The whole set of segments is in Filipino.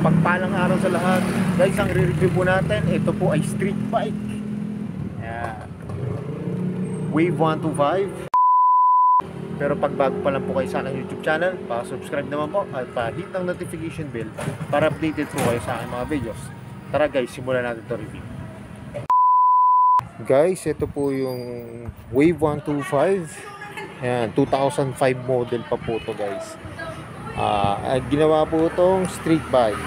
mapagpalang araw sa lahat. Guys, ang re-review po natin, ito po ay street bike. Wave 125. Pero pag bago pa lang po kayo sa aking YouTube channel, pa-subscribe naman po at pa-hit ng notification bell para updated po kayo sa aking mga videos. Tara guys, simulan natin ito review. Guys, ito po yung Wave 125. Ayan, 2005 model pa po ito guys. Ginawa po itong street bike.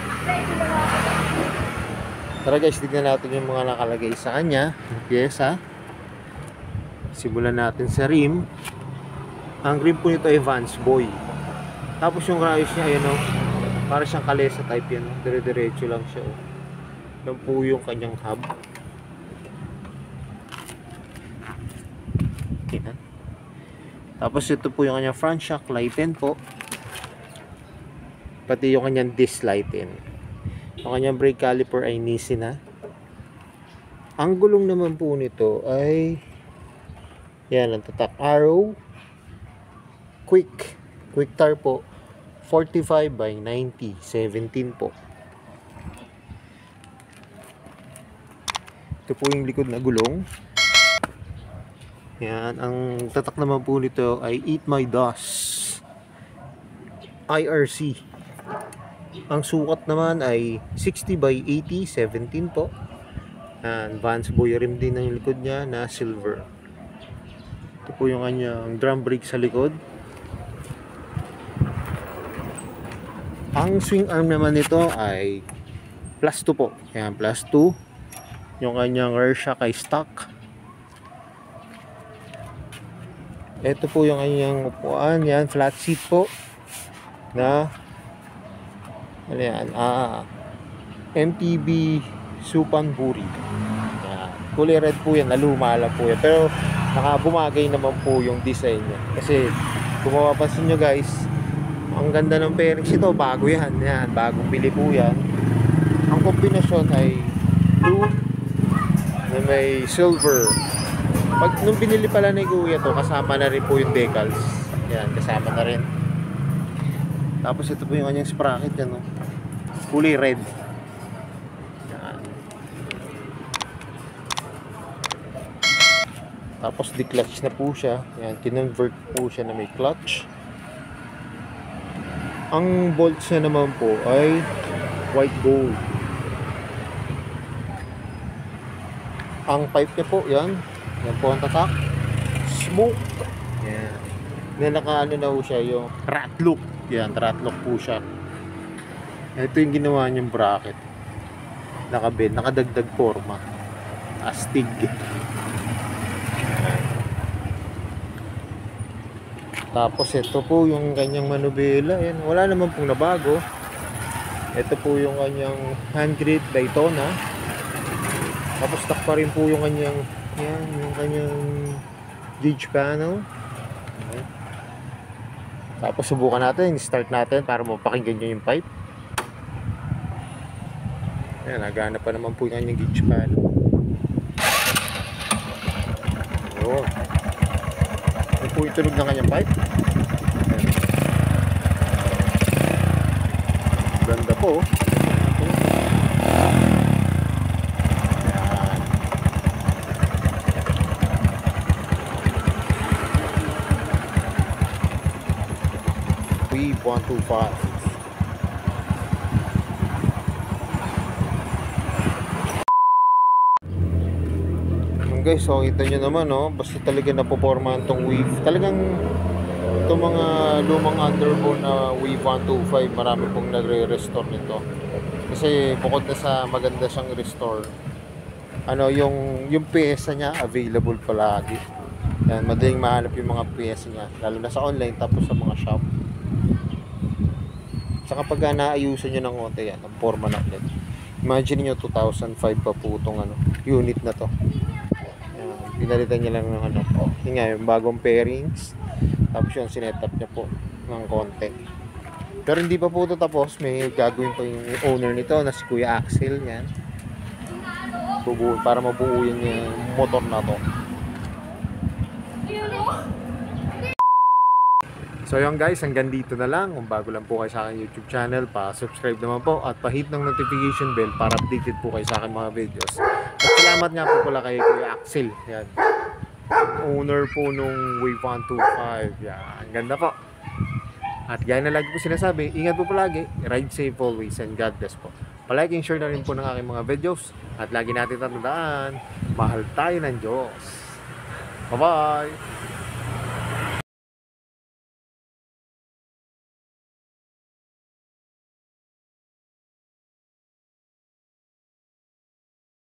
Tara guys, tignan natin yung mga nakalagay sa kanya, yung pyesa. Simulan natin sa rim. Ang rim po nito ay Vans Boy. Tapos yung rayos niya, ayun o, para siyang kalesa type yan, dire-diretso lang siya o. Yan po yung kanyang hub. Yan. Tapos ito po yung kanyang front shock lighten po. Pati yung kanyang disc lighten. Yung kanyang brake caliper ay Nissin na. Ang gulong naman po nito ay yan, ang tatak Arrow quick tire po, 45 by 90 17 po. Ito po yung likod na gulong. Yan, ang tatak naman po nito ay Eat My Dust IRC. Ang sukat naman ay 60 by 80 17 po. And Vans Boy rim din ang likod niya na silver. Ito po yung kanyang drum brake sa likod. Ang swing arm naman nito ay plus 2 po. Ayan, plus 2. Yung kanyang rear shock ay stock. Ito po yung kanyang upuan. Yan, flat seat po. Na ano yan? MTB Suphanburi. Kulay red po yan. Naluma lang po yan. Pero nakabumagay naman po yung design niya. Kasi kung mapapansin nyo guys, ang ganda ng fairings ito, bago yan. Yan, bagong bili po yan. Ang kombinasyon ay blue na may silver. Nung binili pala ni Kuya to, kasama na rin po yung decals. Yan, kasama na rin. Tapos ito po yung kanyang sprocket yan, no? Kulay red. Yan. Tapos di-clutch na po siya. Yan, kinonvert po siya na may clutch. Ang bolts niya naman po ay white gold. Ang pipe niya po, yan. Yan po ang tatak. Smoke. Yan. Nakaano na po siya yung rat look. Yan, rat look po siya. Ito yung ginawa niyang bracket. Nakabend, nakadagdag forma. Astig. Tapos ito po yung kanyang manubela. Ayan, wala naman pong nabago. Ito po yung kanyang hand grip Daytona. Tapos stock pa rin po yung kanyang yan, yung kanyang gauge panel. Ayan. Tapos subukan natin, start natin para mapakinggan nyo yung pipe. Ayan, nagana pa naman po yung kanyang gauge panel. Ayan. Ito po yung tunog ng kanyang pipe. Ganda po. Ayan. Wave 125. Guys, so kita nyo naman, no? Basta talaga napopormahan tong wave. Talagang itong mga lumang underbone na Wave 125, marami pong nagre-restore nito. Kasi bukod na sa maganda siyang restore, ano, yung pyesa niya available palagi. Yan, madaling mahanap yung mga pyesa niya, lalo na sa online tapos sa mga shop. Saka pag naayusan nyo ng konti, yan, ang forma na ulit. Imagine nyo 2005 pa po itong ano, unit na to. Pinalitan niya lang ng ano, yun nga, yung bagong pairings. Tapos yung sinetup niya po ng konti. Pero hindi pa po ito tapos. May gagawin pa yung owner nito na si Kuya Axel. Yan, para mabuo yan yung motor na to. So yun guys, hanggang dito na lang. Kung bago lang po kayo sa aking YouTube channel, pa-subscribe naman po at pa-hit ng notification bell para updated po kayo sa aking mga videos. At salamat nga po pala kay Kuya Axel. Yan. Owner po nung Wave 125. Yan. Ang ganda po. At gaya na lagi po sinasabi, ingat po palagi, ride safe always, and God bless po. Palike and share na rin po ng aking mga videos. At lagi natin tatandaan, mahal tayo ng Diyos. Bye-bye!